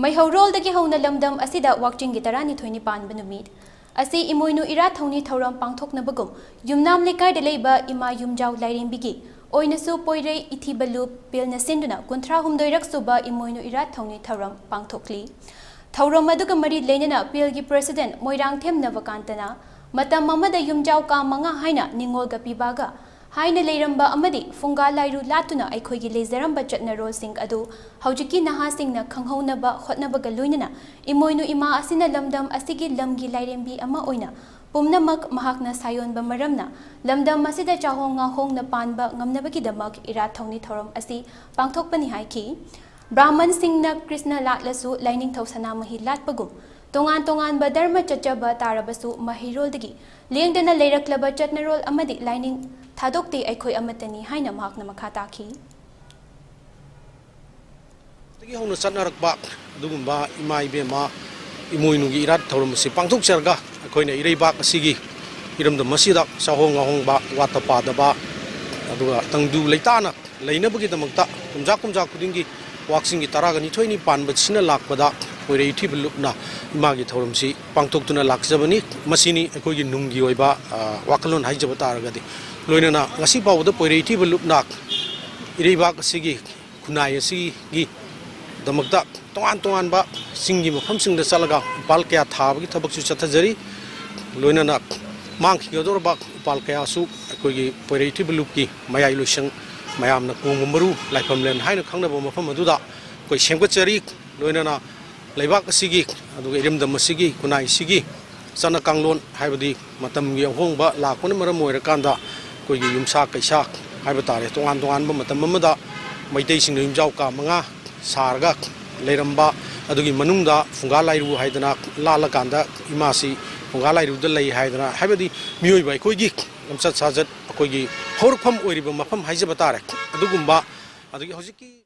ꯃꯩꯍꯧꯔꯣꯜꯗꯒꯤ ꯍꯧꯅ ꯂꯝꯗꯝ ꯑꯁꯤꯗ ꯋꯥꯛꯆꯤꯡꯒꯤ 12ꯅꯤ ꯄꯥꯟꯕ ꯅꯨꯃꯤꯠ ꯑꯁꯤ ꯏꯃꯣꯏꯅꯨ ꯏꯔꯥꯠ ꯊꯧꯅꯤ ꯊꯧꯔꯝ ꯄꯥꯡꯊꯣꯛꯅꯕꯒꯨꯝ ꯌꯨꯝꯅꯥꯝ ꯂꯩꯀꯥꯏꯗ ꯂꯩꯕ ꯏꯃꯥ ꯌꯨꯝꯖꯥꯎ ꯂꯥꯏꯔꯦꯝꯕꯤꯒꯤ ꯑꯣꯏꯅꯁꯨ ꯄꯣꯏꯔꯩ ꯏꯊꯤꯕ ꯂꯨꯞ ꯄꯤꯜꯅ ꯁꯤꯟꯗꯨꯅ 33ꯔꯛ ꯁꯨꯕ ꯏꯃꯣꯏꯅꯨ ꯏꯔꯥꯠ ꯊꯧꯅꯤ ꯊꯧꯔꯝ ꯄꯥꯡꯊꯣꯛꯂꯤ ꯊꯧꯔꯝ ꯑꯗꯨꯒ ꯃꯔꯤ ꯂꯩꯅꯅ ꯄꯤꯜꯒꯤ ꯄ꯭ꯔꯦꯁꯤꯗꯦꯟꯠ ꯃꯣꯏꯔꯥꯡꯊꯦꯝ ꯅꯕꯀꯥꯟꯇꯅ ꯃꯇꯝ ꯑꯃꯗ ꯌꯨꯝꯖꯥꯎ ꯀꯥ 5 ꯍꯥꯏꯅ ꯅꯤꯡꯉꯣꯜꯒ ꯄꯤꯕꯥꯒ ꯍꯥꯏꯅ ꯂꯩꯔꯝꯕ ꯑꯃꯗꯤ ꯐꯨꯡꯒꯥ ꯂꯥꯏꯔꯨ ꯂꯥꯠꯇꯨꯅ ꯑꯩꯈꯣꯏꯒꯤ ꯂꯩꯖꯔꯝꯕ ꯆꯠꯅꯔꯣꯜꯁꯤꯡ ꯑꯗꯨ ꯍꯧꯖꯤꯛꯀꯤ ꯅꯍꯥꯁꯤꯡꯅ ꯈꯪꯍꯧꯅꯕ ꯍꯣꯠꯅꯕꯒ ꯂꯣꯏꯅꯅ ꯏꯃꯣꯏꯅꯨ ꯏꯃꯥ ꯑꯁꯤꯅ ꯂꯝꯗꯝ ꯑꯁꯤꯒꯤ ꯂꯝꯒꯤ ꯂꯥꯏꯔꯦꯝꯕꯤ ꯑꯃ ꯑꯣꯏꯅ ꯄꯨꯝꯅꯃꯛ ꯃꯍꯥꯛꯅ ꯁꯥꯌꯣꯟꯕ ꯃꯔꯝꯅ ꯂꯝꯗꯝ ꯑꯁꯤꯗ ꯆꯥꯍꯣꯡ ꯉꯥꯍꯣꯡꯅ ꯄꯥꯟꯕ ꯉꯝꯅꯕꯒꯤꯗꯃꯛ ꯏꯔꯥꯠ ꯊꯧꯅꯤ ꯊꯧꯔꯝ ꯑꯁꯤ ꯄꯥꯡꯊꯣꯛꯄꯅꯤ ꯍꯥꯏꯈꯤ ꯕ꯭ꯔꯥꯍꯃꯟꯁꯤꯡꯅ ꯀ꯭ꯔꯤꯁꯅ ꯂꯥꯠꯂꯁꯨ ꯂꯥꯏꯅꯤꯡꯊꯧ ꯁꯅꯥꯃꯍꯤ ꯂꯥꯠꯄꯒꯨꯝ ꯇꯣꯉꯥꯟ ꯇꯣꯉꯥꯟꯕ ꯙꯔꯃ ꯆꯠꯆꯕ ꯇꯥꯔꯕꯁꯨ ꯃꯍꯩꯔꯣꯜꯗꯒꯤ ꯂꯦꯡꯗꯅ ꯂꯩꯔꯛꯂꯕ ꯆꯠꯅꯔꯣꯜ ꯑꯃꯗꯤ ꯂꯥꯏꯅꯤꯡ ꯊꯥꯗꯣꯛꯇꯦ ꯑꯩꯈꯣꯏ ꯑꯃꯠꯇꯅꯤ ꯍꯥꯏꯅ ꯃꯍꯥꯛꯅ ꯃꯈꯥ ꯇꯥꯈꯤ ꯇꯒꯤ ꯍꯧꯅ ꯆꯠꯅꯔꯛꯄ ꯑꯗꯨꯒꯨꯝꯕ ꯏꯃꯥ ꯏꯕꯦꯝꯃ ꯏꯃꯣꯏꯅꯨꯒꯤ ꯏꯔꯥꯠ ꯊꯧꯔꯝ ꯑꯁꯤ ꯄꯥꯡꯊꯣꯛꯆꯔꯒ ꯑꯩꯈꯣꯏꯅ ꯏꯔꯩꯕꯥꯛ ꯑꯁꯤꯒꯤ ꯏꯔꯝꯗꯝ ꯑꯁꯤꯗ ꯆꯥꯍꯣꯡ ꯉꯥꯍꯣꯡꯕ ꯋꯥꯠꯇ ꯄꯥꯗꯕ ꯑꯗꯨꯒ ꯇꯪꯗꯨ ꯂꯩꯇꯥꯅ ꯂꯩꯅꯕꯒꯤꯗꯃꯛꯇ ꯀꯨꯝꯖꯥ ꯈꯨꯗꯤꯡꯒꯤ ꯋꯥꯛꯆꯤꯡꯒꯤ 12ꯅꯤ ꯄꯥꯟꯕꯁꯤꯅ ꯂꯥꯛꯄꯗ ꯄꯣꯏꯔꯩ ꯏꯊꯤꯕ ꯂꯨꯞꯅ ꯏꯃꯥꯒꯤ ꯊꯧꯔꯝꯁꯤ ꯄꯥꯡꯊꯣꯛꯇꯨꯅ ꯂꯥꯛꯆꯕꯅꯤ ꯃꯁꯤꯅꯤ ꯑꯩꯈꯣꯏꯒꯤ ꯅꯨꯡꯒꯤ ꯑꯣꯏꯕ ꯋꯥꯈꯜꯂꯣꯟ ꯍꯥꯏꯖꯕ ꯇꯥꯔꯒꯗꯤ ꯂꯣꯏꯅꯅ ꯉꯁꯤ ꯐꯥꯎꯕꯗ ꯄꯣꯏꯔꯩ ꯏꯊꯤꯕ ꯂꯨꯞꯅ ꯏꯔꯩꯕꯥꯛ ꯑꯁꯤꯒꯤ ꯈꯨꯟꯅꯥꯏ ꯑꯁꯤꯒꯤ दमकता तोान तोानबा सिंगी मफमसिंगदा चलगा उपाल कया थाबगी थबकसु चथजरी लोइनाना मांगखिगदोरबा उपाल कयासु अखोइगी पोइरैथिब लुपकी मयाइ लोइसंग मयामना कोंगमरु लाइफमलेन हाइना खंगनबा मफम अदुदा कोइ सेंगचरी लोइनाना लेबाक असिगी अदुगा इरमदम असिगी कुनाइ सिगी चना कांगलोन हाइबदी मतमगी अहोंगबा लाखोन मरम ओइरकांदा कोइगी युमसा कैसा हाइबा तारे तोान तोानबा मतम अमदा मैतैसिंग युमजाव का 5 सारगा लेरंबा अदुगी मनुंगदा फुंगा लाइरु हाइदना लालकांदा इमासी फुंगा लाइरुदा लई हाइदना हाइबदी मियोइबा अखोइगी लमचत साजत अखोइगी हौरफम ओइरिबा मफम हाइजबा तारे अदुगुंबा अदुगी हौजिकी